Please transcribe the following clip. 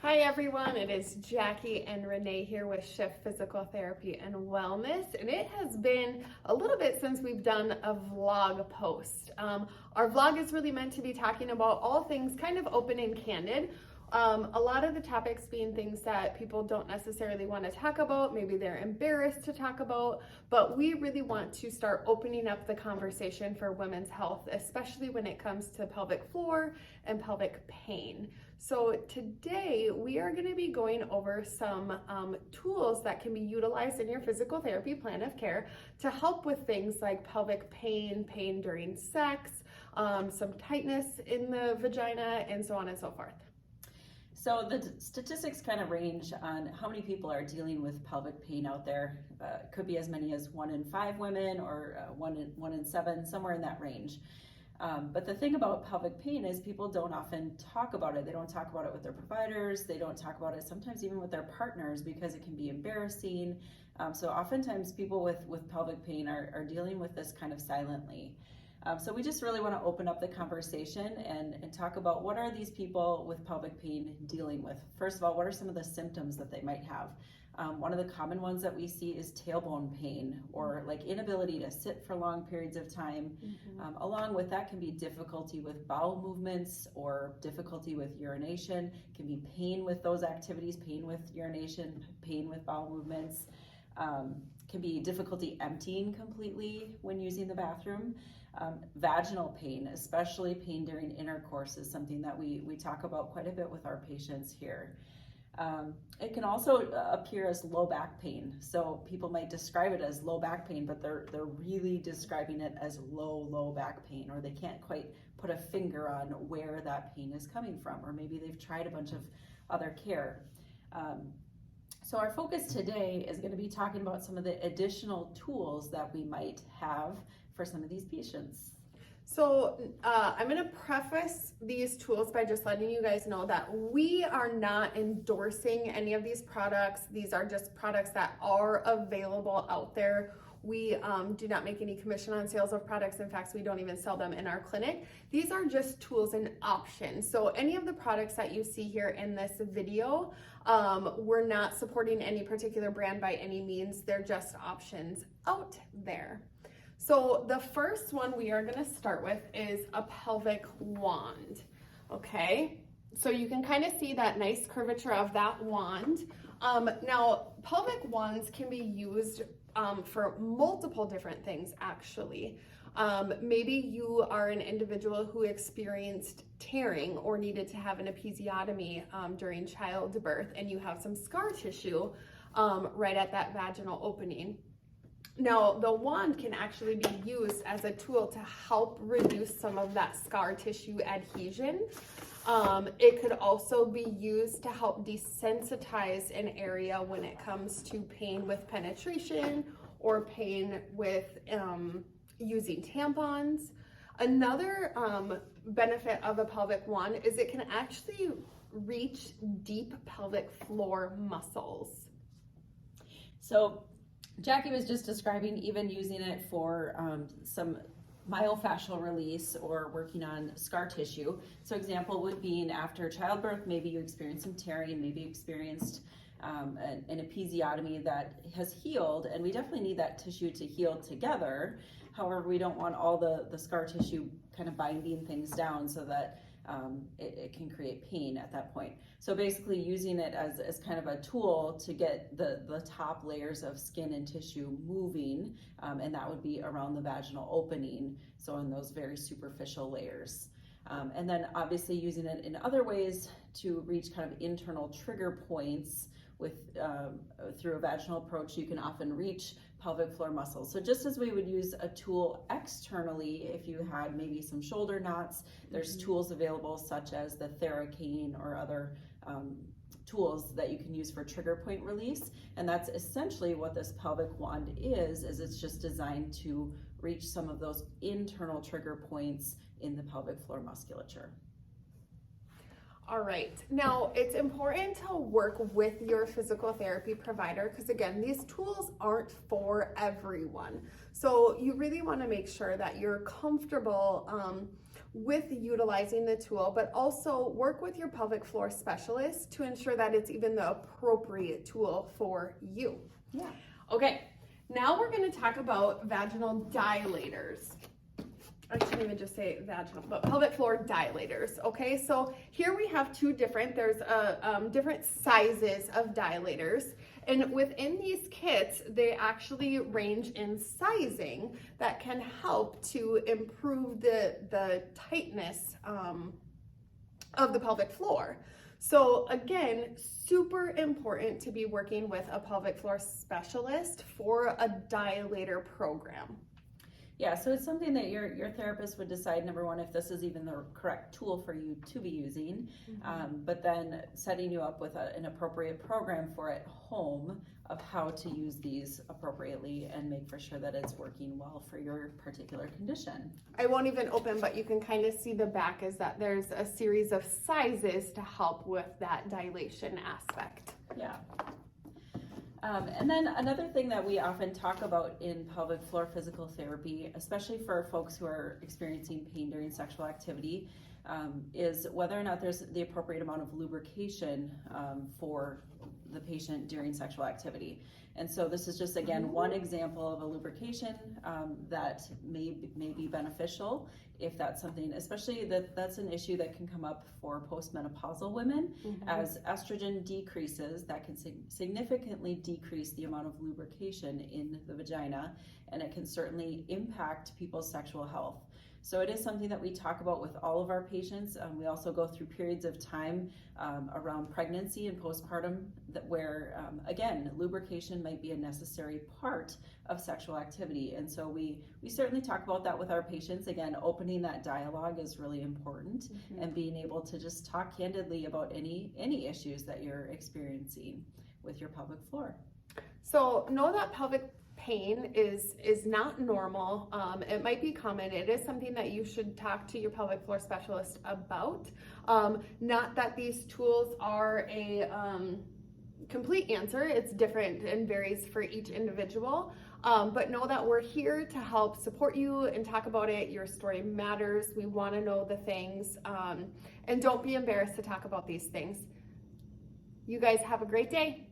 Hi everyone, it is Jackie and Renee here with Shift Physical Therapy and Wellness, and it has been a little bit since we've done a vlog post. Our vlog is really meant to be talking about all things kind of open and candid. A lot of the topics being things that people don't necessarily want to talk about, maybe they're embarrassed to talk about, but we really want to start opening up the conversation for women's health, especially when it comes to pelvic floor and pelvic pain. So today we are going to be going over some tools that can be utilized in your physical therapy plan of care to help with things like pelvic pain, pain during sex, some tightness in the vagina, and so on and so forth. So the statistics kind of range on how many people are dealing with pelvic pain out there. It could be as many as 1 in 5 women or 1 in 7, somewhere in that range. But the thing about pelvic pain is people don't often talk about it. They don't talk about it with their providers. They don't talk about it sometimes even with their partners because it can be embarrassing. So oftentimes people with pelvic pain are dealing with this kind of silently. So we just really want to open up the conversation and talk about what are these people with pelvic pain dealing with. First of all, what are some of the symptoms that they might have? One of the common ones that we see is tailbone pain or like inability to sit for long periods of time. Along with that can be difficulty with bowel movements or difficulty with urination. Can be pain with those activities, pain with urination, pain with bowel movements. Can be difficulty emptying completely when using the bathroom. Vaginal pain, especially pain during intercourse, is something that we talk about quite a bit with our patients here. It can also appear as low back pain. So people might describe it as low back pain, but they're really describing it as low back pain, or they can't quite put a finger on where that pain is coming from, or maybe they've tried a bunch of other care. So our focus today is going to be talking about some of the additional tools that we might have for some of these patients. So I'm going to preface these tools by just letting you guys know that we are not endorsing any of these products. These are just products that are available out there. We do not make any commission on sales of products. In fact, we don't even sell them in our clinic. These are just tools and options. So any of the products that you see here in this video, we're not supporting any particular brand by any means. They're just options out there. So the first one we are going to start with is a pelvic wand. Okay, so you can kind of see that nice curvature of that wand. Now, pelvic wands can be used for multiple different things, actually. Maybe you are an individual who experienced tearing or needed to have an episiotomy during childbirth, and you have some scar tissue right at that vaginal opening. Now, the wand can actually be used as a tool to help reduce some of that scar tissue adhesion. It could also be used to help desensitize an area when it comes to pain with penetration or pain with using tampons. Another benefit of a pelvic wand is it can actually reach deep pelvic floor muscles. So Jackie was just describing even using it for some myofascial release or working on scar tissue. So example would be after childbirth, maybe you experienced some tearing, maybe you experienced an episiotomy that has healed, and we definitely need that tissue to heal together. However, we don't want all the scar tissue kind of binding things down so that it can create pain at that point. So basically using it as kind of a tool to get the top layers of skin and tissue moving, and that would be around the vaginal opening, so in those very superficial layers. And then obviously using it in other ways to reach kind of internal trigger points with through a vaginal approach. You can often reach pelvic floor muscles. So just as we would use a tool externally, if you had maybe some shoulder knots, there's tools available such as the Theracane or other tools that you can use for trigger point release. And that's essentially what this pelvic wand is it's just designed to reach some of those internal trigger points in the pelvic floor musculature. All right, now it's important to work with your physical therapy provider because again, these tools aren't for everyone. So you really want to make sure that you're comfortable with utilizing the tool, but also work with your pelvic floor specialist to ensure that it's even the appropriate tool for you. Yeah. Okay, now we're going to talk about vaginal dilators. I shouldn't even just say vaginal, but pelvic floor dilators. Okay, so here we have there's different sizes of dilators. And within these kits, they actually range in sizing that can help to improve the tightness of the pelvic floor. So again, super important to be working with a pelvic floor specialist for a dilator program. Yeah, so it's something that your therapist would decide, number one, if this is even the correct tool for you to be using, but then setting you up with an appropriate program for at home of how to use these appropriately and make for sure that it's working well for your particular condition. I won't even open, but you can kind of see the back is that there's a series of sizes to help with that dilation aspect. Yeah. And then another thing that we often talk about in pelvic floor physical therapy, especially for folks who are experiencing pain during sexual activity, is whether or not there's the appropriate amount of lubrication for the patient during sexual activity. And so this is just, again, one example of a lubrication that may be beneficial if that's something, especially that's an issue that can come up for postmenopausal women. As estrogen decreases, that can significantly decrease the amount of lubrication in the vagina, and it can certainly impact people's sexual health. So it is something that we talk about with all of our patients. We also go through periods of time around pregnancy and postpartum where, again, lubrication might be a necessary part of sexual activity. And so we certainly talk about that with our patients. Again, opening that dialogue is really important, and being able to just talk candidly about any issues that you're experiencing with your pelvic floor. So know that pelvic pain is not normal. It might be common. It is something that you should talk to your pelvic floor specialist about. Not that these tools are a complete answer. It's different and varies for each individual. But know that we're here to help support you and talk about it. Your story matters. We want to know the things. And don't be embarrassed to talk about these things. You guys have a great day.